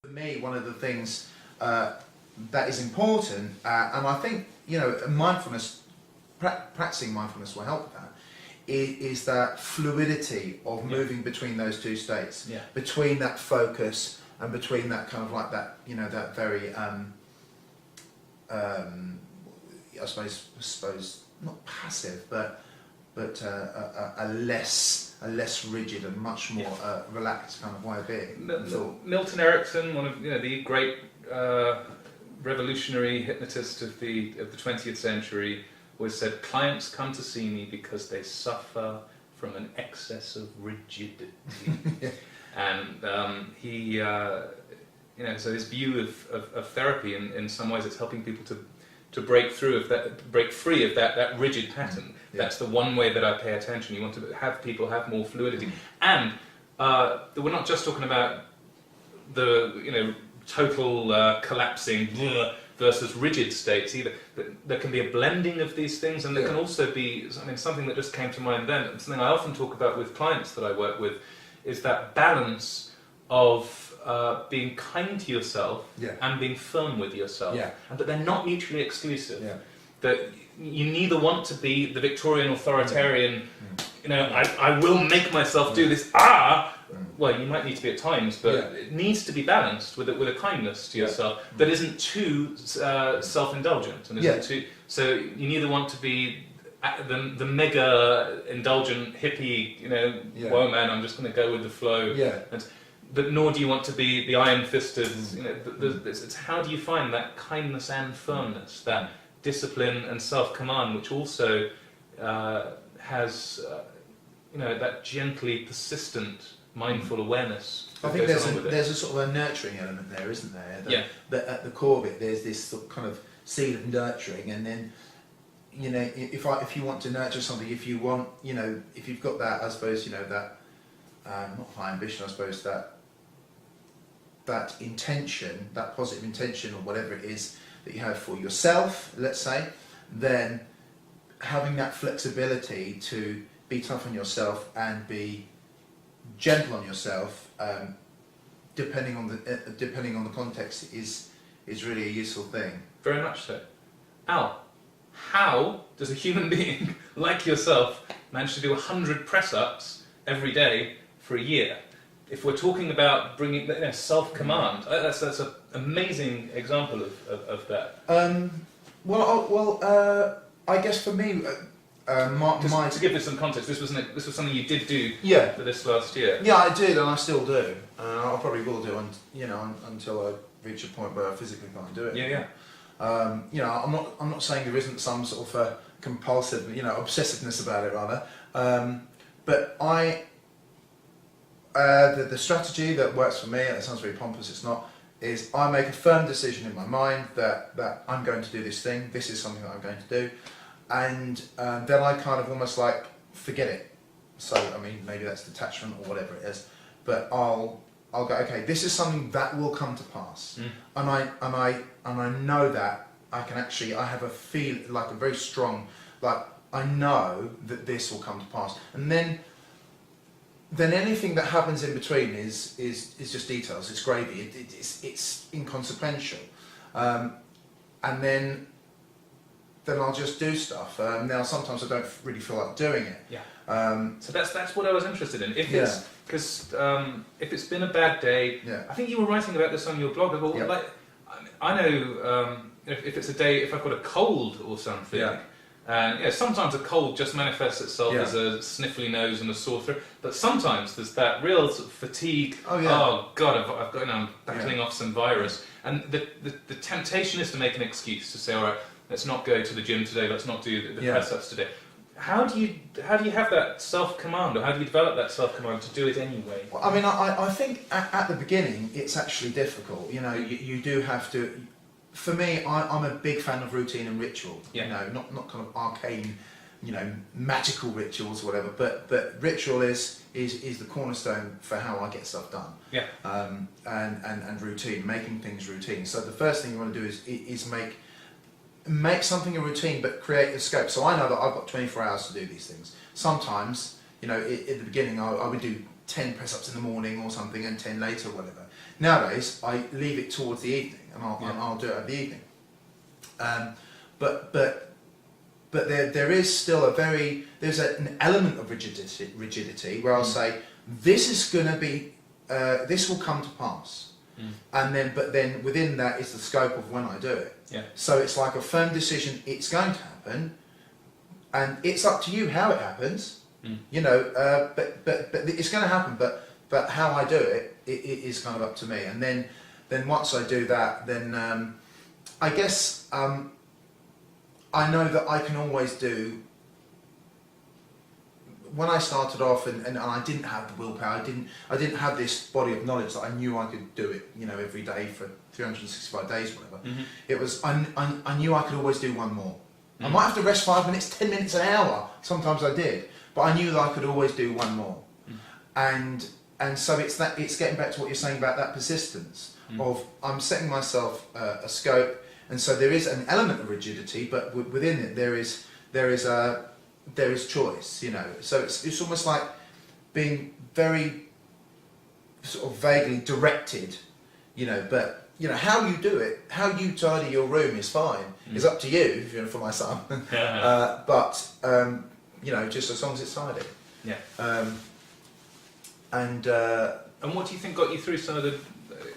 For me, one of the things that is important, and I think, you know, mindfulness, practicing mindfulness will help with that, is that fluidity of moving between those two states, between that focus and between that kind of like that, you know, that very, I suppose not passive, but a less rigid and much more relaxed kind of way of being. Milton Erickson, one of the great revolutionary hypnotists of the 20th century, always said, "Clients come to see me because they suffer from an excess of rigidity." And he, so his view of therapy, in some ways, it's helping people to break free of that rigid pattern. That's the one way that I pay attention. You want to have people have more fluidity, and we're not just talking about the total collapsing versus rigid states either. There can be a blending of these things, and there can also be something that just came to mind then. Something I often talk about with clients that I work with is that balance of being kind to yourself and being firm with yourself, and that they're not mutually exclusive. That you neither want to be the Victorian authoritarian, I will make myself do this. Well, you might need to be at times, but it needs to be balanced with a kindness to yourself that isn't too self-indulgent and isn't too. So you neither want to be the mega indulgent hippie, whoa man, I'm just going to go with the flow. But nor do you want to be the iron-fisted. It's how do you find that kindness and firmness, that discipline and self-command, which also has that gently persistent mindful awareness. I think there's a sort of a nurturing element there, isn't there? That at the core of it, there's this sort of kind of seed of nurturing, and then if you want to nurture something, if you want, if you've got that, I suppose, that not high ambition, I suppose, that intention, that positive intention or whatever it is that you have for yourself, let's say, then having that flexibility to be tough on yourself and be gentle on yourself, depending on the context, is really a useful thing. Very much so. Al, how does a human being like yourself manage to do 100 press-ups every day for a year? If we're talking about bringing self-command, that's an amazing example of that. I guess for me, to give this some context, this was something you did do for this last year. Yeah, I did, and I still do. I probably will do, until I reach a point where I physically can't do it. I'm not saying there isn't some sort of compulsive, obsessiveness about it, rather. But the strategy that works for me, and it sounds very pompous, it's not, is I make a firm decision in my mind that I'm going to do this thing, this is something that I'm going to do, and then I kind of almost like forget it. So, maybe that's detachment or whatever it is, but I'll go, okay, this is something that will come to pass, and I know that I have a feel, like a very strong, like I know that this will come to pass, and then anything that happens in between is just details. It's gravy. It's inconsequential, and then I'll just do stuff. Now sometimes I don't really feel like doing it. So that's what I was interested in. If it's been a bad day, I think you were writing about this on your blog. I know if it's a day, if I've got a cold or something. And sometimes a cold just manifests itself as a sniffly nose and a sore throat, but sometimes there's that real sort of fatigue. Oh God, I'm battling off some virus, and the temptation is to make an excuse, to say, all right, let's not go to the gym today, let's not do the press-ups today. How do you have that self-command, or how do you develop that self-command to do it anyway? Well, I think at the beginning it's actually difficult. You do have to. For me, I'm a big fan of routine and ritual. Not kind of arcane, magical rituals, or whatever. But ritual is the cornerstone for how I get stuff done. And routine, making things routine. So the first thing you want to do is make something a routine, but create a scope. So I know that I've got 24 hours to do these things. Sometimes, at the beginning, I would do 10 press-ups in the morning or something and 10 later or whatever. Nowadays, I leave it towards the evening, and I'll do it at the evening. But there is still there's an element of rigidity where I'll say, this is going to be, this will come to pass. And then within that is the scope of when I do it. Yeah. So it's like a firm decision, it's going to happen, and it's up to you how it happens. You know, but it's going to happen. But how I do it is kind of up to me. And then once I do that, then I guess I know that I can always do. When I started off and I didn't have the willpower, I didn't have this body of knowledge that I knew I could do it, you know, every day for 365 days, whatever. It was I knew I could always do one more. I might have to rest 5 minutes, 10 minutes, an hour. Sometimes I did, but I knew that I could always do one more. And so it's getting back to what you're saying about that persistence of I'm setting myself a scope, and so there is an element of rigidity, but within it there is choice, you know. So it's almost like being very sort of vaguely directed, you know. But you know how you do it, how you tidy your room is fine. It's up to you, if you're for my son. But you know, just as long as it's tidy. Yeah. And what do you think got you through some of the,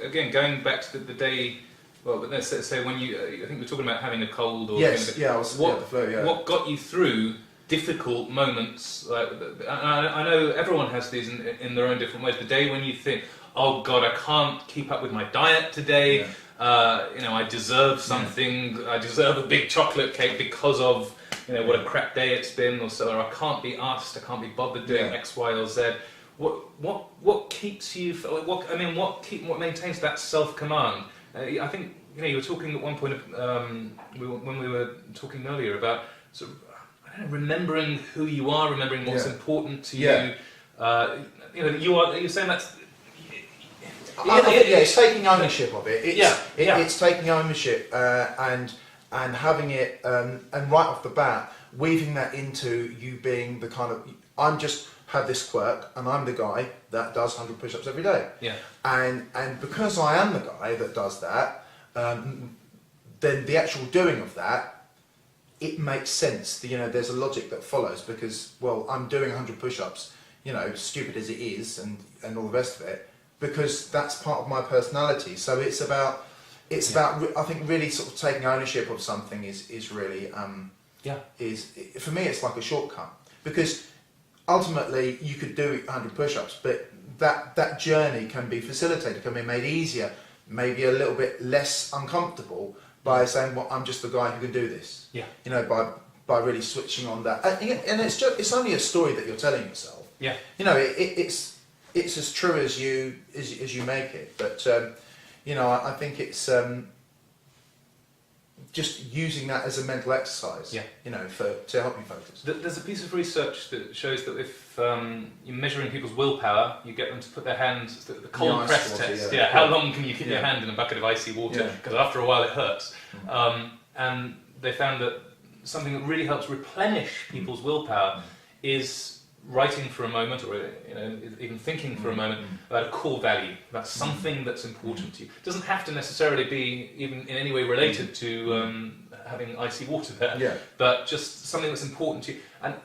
again, going back to the day, well, let's say when I think we're talking about having a cold or... Yes, I was the flu, yeah. What got you through difficult moments? Like, I know everyone has these in their own different ways. The day when you think, oh God, I can't keep up with my diet today, you know, I deserve something, I deserve a big chocolate cake because of, you know, what a crap day it's been, or so, or I can't be asked, I can't be bothered doing X, Y, or Z. What keeps you? What maintains that self-command? I think, you know, you were talking at one point when we were talking earlier about sort of, I don't know, remembering who you are, remembering what's important to you. You know, you're saying that's. It's taking ownership of it. It's taking ownership and having it and right off the bat weaving that into you being the kind of I'm just have this quirk and I'm the guy that does 100 push-ups every day. Yeah. And because I am the guy that does that, then the actual doing of that, it makes sense. You know, there's a logic that follows because, well, I'm doing 100 push-ups, you know, stupid as it is and all the rest of it, because that's part of my personality. So it's about I think really sort of taking ownership of something is really for me it's like a shortcut, because ultimately you could do 100 push-ups, but that journey can be facilitated, can be made easier, maybe a little bit less uncomfortable by saying, well, I'm just the guy who can do this. Yeah. You know, by really switching on that, and it's only a story that you're telling yourself. Yeah. You know, it's as true as you make it, but you know, I think it's just using that as a mental exercise. Yeah. You know, to help you focus. There's a piece of research that shows that if you're measuring people's willpower, you get them to put their hands, the cold press test. Yeah. How long can you keep your hand in a bucket of icy water? Because after a while it hurts. And they found that something that really helps replenish people's willpower is writing for a moment, or you know, even thinking for a moment about a core value, about something that's important to you. It doesn't have to necessarily be even in any way related to having icy water there, but just something that's important to you. And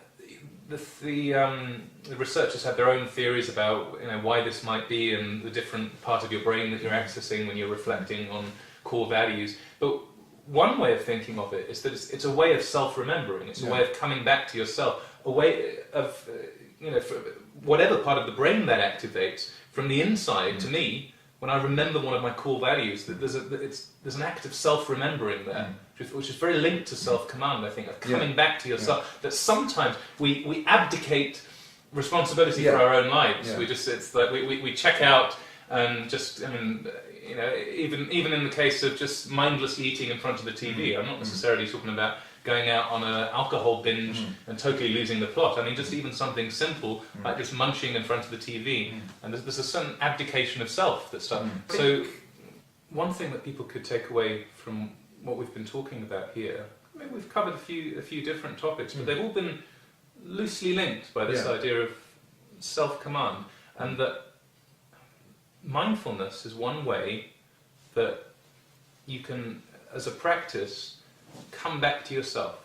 the researchers have their own theories about, you know, why this might be and the different part of your brain that you're accessing when you're reflecting on core values. But one way of thinking of it is that it's a way of self-remembering. It's a way of coming back to yourself. A way of, you know, for whatever part of the brain that activates, from the inside, to me, when I remember one of my core values, that there's an act of self-remembering there, which is very linked to self-command, I think, of coming back to yourself. That sometimes we abdicate responsibility for our own lives. It's like we check out and just, I mean, you know, even in the case of just mindlessly eating in front of the TV, I'm not necessarily talking about going out on an alcohol binge and totally losing the plot. I mean, just even something simple like just munching in front of the TV, and there's a certain abdication of self that's done. So, one thing that people could take away from what we've been talking about here, I mean, we've covered a few different topics, but they've all been loosely linked by this idea of self-command. and that mindfulness is one way that you can, as a practice, come back to yourself.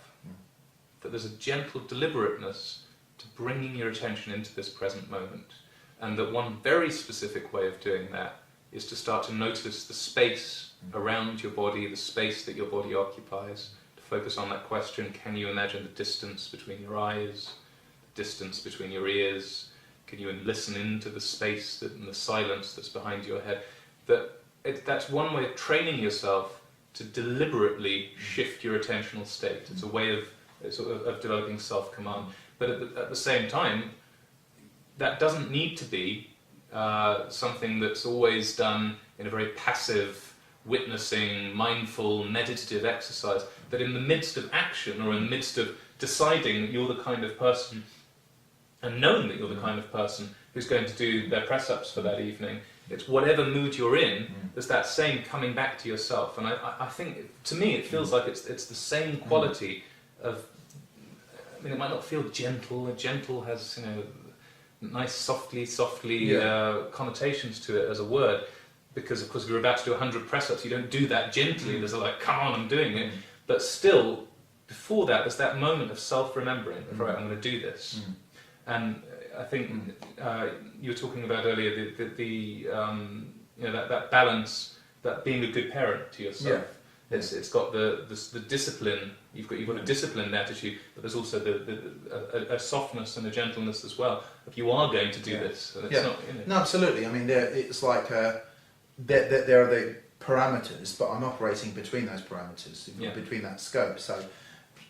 That there's a gentle deliberateness to bringing your attention into this present moment. And that one very specific way of doing that is to start to notice the space around your body, the space that your body occupies, to focus on that question, can you imagine the distance between your eyes, the distance between your ears? Can you listen into the space and the silence that's behind your head? That's one way of training yourself to deliberately shift your attentional state. It's a way of developing self-command. But at the same time, that doesn't need to be something that's always done in a very passive, witnessing, mindful, meditative exercise. That in the midst of action, or in the midst of deciding that you're the kind of person, and knowing that you're the kind of person who's going to do their press-ups for that evening, it's whatever mood you're in, there's that same coming back to yourself. And I think, to me, it feels like it's the same quality of, I mean, it might not feel gentle. Gentle has, nice softly connotations to it as a word, because of course if you're about to do 100 press-ups, you don't do that gently. There's come on, I'm doing it. But still, before that, there's that moment of self-remembering, right, I'm going to do this. And I think you were talking about earlier that balance, that being a good parent to yourself. Yeah. It's got the discipline. You've got a disciplined attitude, but there's also a softness and a gentleness as well. If you are going to do this, and it's not. No, absolutely. I mean, it's like there are the parameters, but I'm operating between those parameters, between that scope. So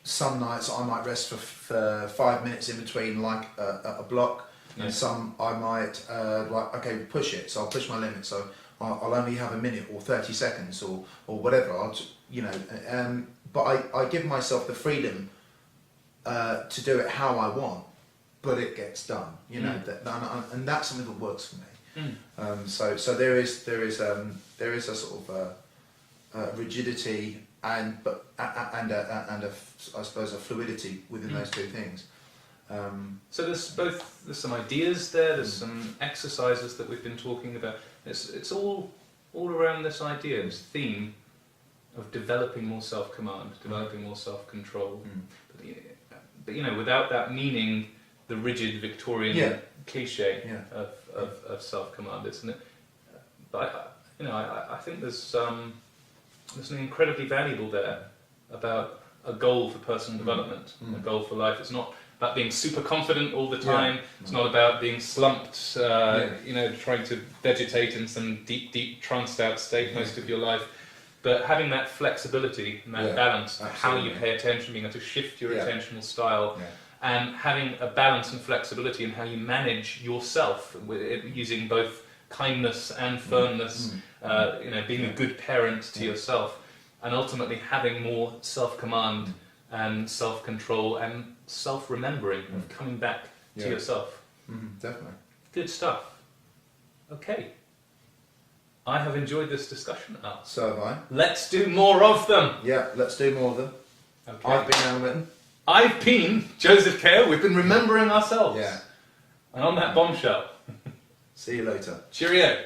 some nights I might rest for 5 minutes in between, like a block, and some I might push it. So I'll push my limit. So I'll only have a minute or 30 seconds or whatever. But I give myself the freedom to do it how I want, but it gets done. And that's something that works for me. So there is a sort of rigidity and I suppose a fluidity within those two things. So there's some ideas there. There's some exercises that we've been talking about. It's all around this idea, this theme of developing more self-command, developing more self-control. But without that meaning, the rigid Victorian cliche of self-command, isn't it? But I think there's something incredibly valuable there about a goal for personal development, a goal for life. It's not about being super confident all the time. It's not about being slumped, trying to vegetate in some deep tranced out state most of your life. But having that flexibility and that balance, how you pay attention, being able to shift your attentional style, and having a balance and flexibility in how you manage yourself, using both kindness and firmness, being a good parent to yourself, and ultimately having more self-command and self-control and self-remembering of coming back to yourself. Definitely. Good stuff. Okay. I have enjoyed this discussion, Al. So have I. Let's do more of them. Yeah, let's do more of them. Okay. I've been Alan Whitton. I've been Joseph Kao. We've been remembering ourselves. Yeah. And on that bombshell. See you later. Cheerio.